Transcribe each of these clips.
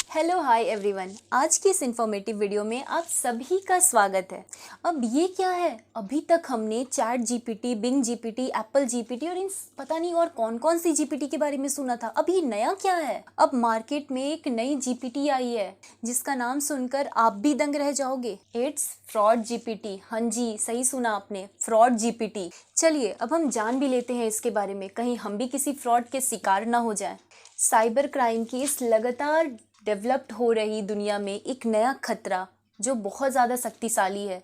Hello hi everyone. आज की इस इन्फॉर्मेटिव वीडियो में आप सभी का स्वागत है। अब ये क्या है, अभी तक हमने ChatGPT, Bing GPT, Apple GPT और इन पता नहीं और कौन कौन सी जीपीटी के बारे में सुना था। अब ये नया क्या है? अब मार्केट में एक नई जीपीटी आई है जिसका नाम सुनकर आप भी दंग रह जाओगे। It's fraud GPT. हाँ जी, सही सुना आपने, फ्रॉड जीपीटी। चलिए अब हम जान भी लेते हैं इसके बारे में, कहीं हम भी किसी फ्रॉड के शिकार ना हो जाए। साइबर क्राइम की इस लगातार डेवलप्ड हो रही दुनिया में एक नया खतरा जो बहुत ज़्यादा शक्तिशाली है,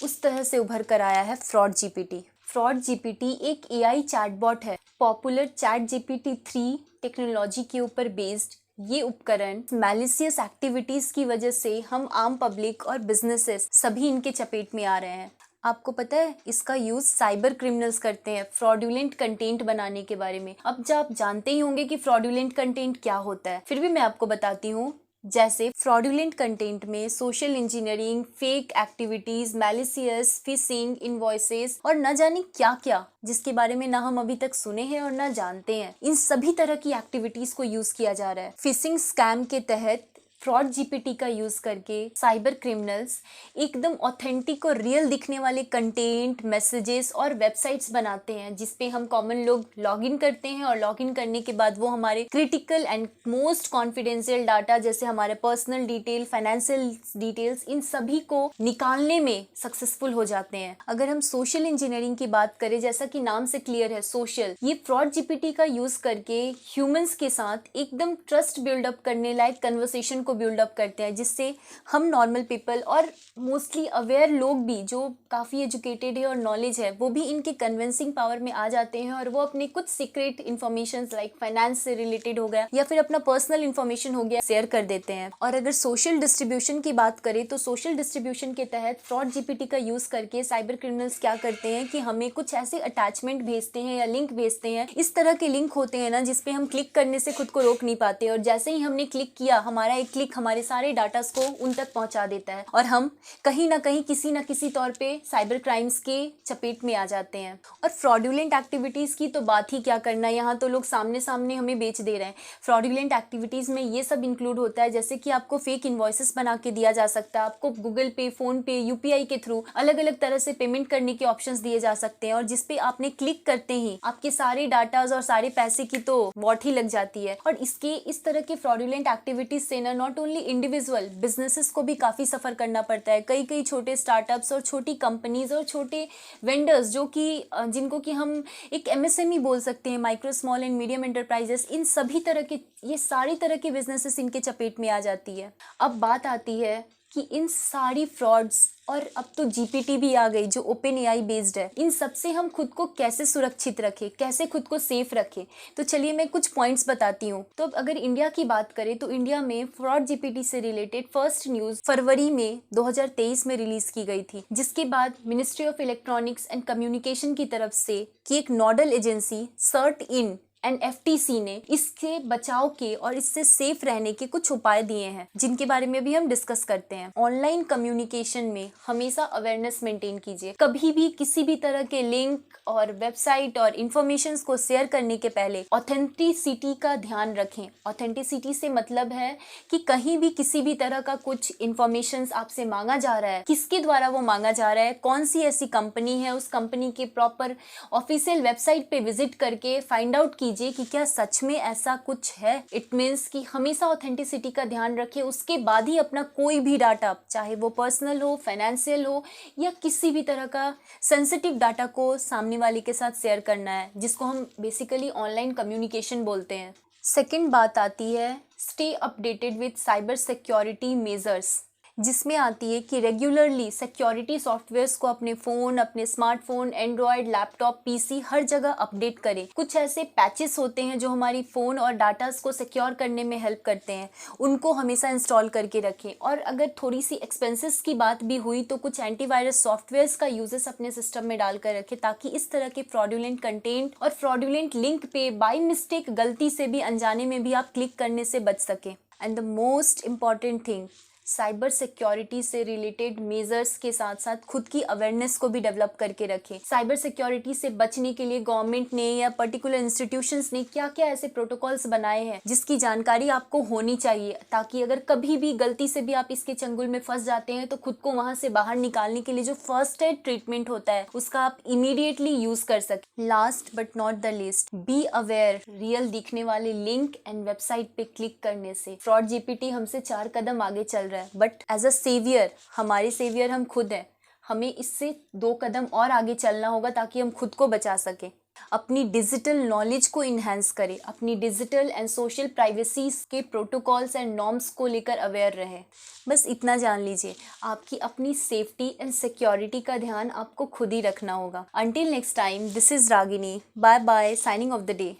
उस तरह से उभर कर आया है फ्रॉड जीपीटी। फ्रॉड जीपीटी एक एआई चैटबॉट है। पॉपुलर चैट जीपीटी 3 टेक्नोलॉजी के ऊपर बेस्ड ये उपकरण मैलिशियस एक्टिविटीज़ की वजह से हम आम पब्लिक और बिजनेसेस सभी इनके चपेट में आ रहे हैं। आपको पता है इसका यूज साइबर क्रिमिनल्स करते हैं फ्रॉडुलेंट कंटेंट बनाने के बारे में। अब जब आप जानते ही होंगे कि फ्रॉडुलेंट कंटेंट क्या होता है, फिर भी मैं आपको बताती हूँ। जैसे फ्रॉडुलेंट कंटेंट में social engineering, fake activities, malicious, fishing, invoices और न जाने क्या क्या, जिसके बारे में ना हम अभी तक सुने हैं और ना जानते हैं, इन सभी तरह की एक्टिविटीज को यूज किया जा रहा है। फिशिंग स्कैम के तहत फ्रॉड जीपीटी का यूज करके साइबर क्रिमिनल्स एकदम ऑथेंटिक और रियल दिखने वाले कंटेंट, मैसेजेस और वेबसाइट्स बनाते हैं जिसपे हम कॉमन लोग लॉगिन करते हैं और लॉगिन करने के बाद वो हमारे critical and most confidential data जैसे हमारे पर्सनल डिटेल, फाइनेंशियल डिटेल्स, इन सभी को निकालने में सक्सेसफुल हो जाते हैं। अगर हम सोशल इंजीनियरिंग की बात करें, जैसा कि नाम से क्लियर है सोशल, ये फ्रॉड जीपीटी का यूज करके ह्यूमंस के साथ एकदम ट्रस्ट बिल्डअप करने लायक कन्वर्सेशन को बिल्डअप करते हैं, जिससे हम नॉर्मल पीपल और मोस्टली अवेयर लोग भी जो काफ़ी एजुकेटेड है और नॉलेज है, वो भी इनके कन्विंसिंग पावर में आ जाते हैं और वो अपने कुछ सीक्रेट इन्फॉर्मेशन लाइक फाइनेंस से रिलेटेड हो गया या फिर अपना पर्सनल इन्फॉर्मेशन हो गया, शेयर कर देते हैं। और अगर सोशल डिस्ट्रीब्यूशन की बात करें तो सोशल डिस्ट्रीब्यूशन के तहत फ्रॉड जीपीटी का यूज करके साइबर क्रिमिनल्स क्या करते हैं कि हमें कुछ ऐसे अटैचमेंट भेजते हैं या लिंक भेजते हैं। इस तरह के लिंक होते हैं ना जिसपे हम क्लिक करने से खुद को रोक नहीं पाते, और जैसे ही हमने क्लिक किया, हमारा एक क्लिक हमारे सारे डाटास को उन तक पहुंचा देता है और हम कहीं ना कहीं किसी ना किसी तौर पे साइबर क्राइम्स के चपेट में आ जाते हैं। और फ्रॉडुलेंट एक्टिविटीज की तो बात ही क्या करना, यहाँ तो लोग सामने सामने हमें बेच दे रहे हैं। फ्रॉडुलेंट एक्टिविटीज में ये सब इंक्लूड होता है जैसे कि आपको फेक इनवॉइसेस बना के दिया जा सकता है, आपको गूगल पे, फोन पे, यूपीआई के थ्रू अलग अलग तरह से पेमेंट करने के ऑप्शंस दिए जा सकते हैं, और जिसपे आपने क्लिक करते ही आपके सारे डाटाज और सारे पैसे की तो वॉट ही लग जाती है। और इसके इस तरह के फ्रॉडुलेंट एक्टिविटीज से ना नॉट ओनली इंडिविजुअल बिजनेसेस को भी काफी सफर करना पड़ता है। कई छोटे स्टार्टअप्स और छोटी कंपनीज और छोटे वेंडर्स जो कि जिनको कि हम एक एमएसएमई बोल सकते हैं, micro small and medium enterprises, इन सभी तरह के, ये सारी तरह के बिजनेसेस इनके चपेट में आ जाती है। अब बात आती है कि इन सारी फ्रॉड्स और अब तो जीपीटी भी आ गई जो ओपन एआई बेस्ड है, इन सब से हम खुद को कैसे सुरक्षित रखें, कैसे खुद को सेफ रखें। तो चलिए मैं कुछ पॉइंट्स बताती हूँ। तो अगर इंडिया की बात करें तो इंडिया में फ्रॉड जीपीटी से रिलेटेड फर्स्ट न्यूज फरवरी में 2023 में रिलीज की गई थी, जिसके बाद ministry of electronics and communication की तरफ से की एक nodal agency CERT In FTC ने इसके बचाव के और इससे सेफ रहने के कुछ उपाय दिए हैं, जिनके बारे में भी हम डिस्कस करते हैं। ऑनलाइन कम्युनिकेशन में हमेशा अवेयरनेस मेंटेन कीजिए। कभी भी किसी भी तरह के लिंक और वेबसाइट और इंफॉर्मेशन को शेयर करने के पहले ऑथेंटिसिटी का ध्यान रखें। ऑथेंटिसिटी से मतलब है कि कहीं भी किसी भी तरह का कुछ इंफॉर्मेशन आपसे मांगा जा रहा है, किसके द्वारा वो मांगा जा रहा है, कौन सी ऐसी कंपनी है, उस कंपनी के प्रॉपर ऑफिशियल वेबसाइट पे विजिट करके फाइंड आउट कीजिए कि क्या सच में ऐसा कुछ है। इट मीन्स कि हमेशा ऑथेंटिसिटी का ध्यान रखें, उसके बाद ही अपना कोई भी डाटा, चाहे वो पर्सनल हो, फाइनेंशियल हो या किसी भी तरह का सेंसिटिव डाटा को सामने वाले के साथ शेयर करना है, जिसको हम बेसिकली ऑनलाइन कम्युनिकेशन बोलते हैं। सेकेंड बात आती है stay updated with cyber security measures, जिसमें आती है कि रेगुलरली सिक्योरिटी सॉफ्टवेयर्स को अपने फ़ोन, अपने स्मार्टफोन, एंड्रॉयड, लैपटॉप, पीसी हर जगह अपडेट करें। कुछ ऐसे पैचेस होते हैं जो हमारी फ़ोन और डाटास को सिक्योर करने में हेल्प करते हैं, उनको हमेशा इंस्टॉल करके रखें। और अगर थोड़ी सी एक्सपेंसेस की बात भी हुई तो कुछ एंटीवायरस सॉफ्टवेयर्स का यूजेस अपने सिस्टम में डाल कर रखें, ताकि इस तरह के फ्रॉडुलेंट कंटेंट और फ्रॉडुलेंट लिंक पे बाय मिस्टेक, गलती से भी, अनजाने में भी आप क्लिक करने से बच सकें। And the most important thing, cyber security से रिलेटेड मेजर्स के साथ साथ खुद की अवेयरनेस को भी डेवलप करके रखें। साइबर सिक्योरिटी से बचने के लिए गवर्नमेंट ने या पर्टिकुलर इंस्टीट्यूशंस ने क्या क्या ऐसे प्रोटोकॉल्स बनाए हैं जिसकी जानकारी आपको होनी चाहिए, ताकि अगर कभी भी गलती से भी आप इसके चंगुल में फंस जाते हैं तो खुद को वहां से बाहर निकालने के लिए जो फर्स्ट एड ट्रीटमेंट होता है उसका आप इमीडिएटली यूज कर सकें। Last but not the least, be aware. Real दिखने वाले लिंक एंड वेबसाइट पे क्लिक करने से फ्रॉड जीपीटी हमसे 4 कदम आगे चल रहा है, बट एज अ सेवियर, हमारे सेवियर हम खुद हैं। हमें इससे 2 कदम और आगे चलना होगा ताकि हम खुद को बचा सकें। अपनी डिजिटल नॉलेज को इन्हेंस करें, अपनी डिजिटल एंड सोशल प्राइवेसी के प्रोटोकॉल्स एंड नॉर्म्स को लेकर अवेयर रहें। बस इतना जान लीजिए, आपकी अपनी सेफ्टी एंड सिक्योरिटी का ध्यान आपको खुद ही रखना होगा। Until next time, this is Ragini, bye bye, signing off the day.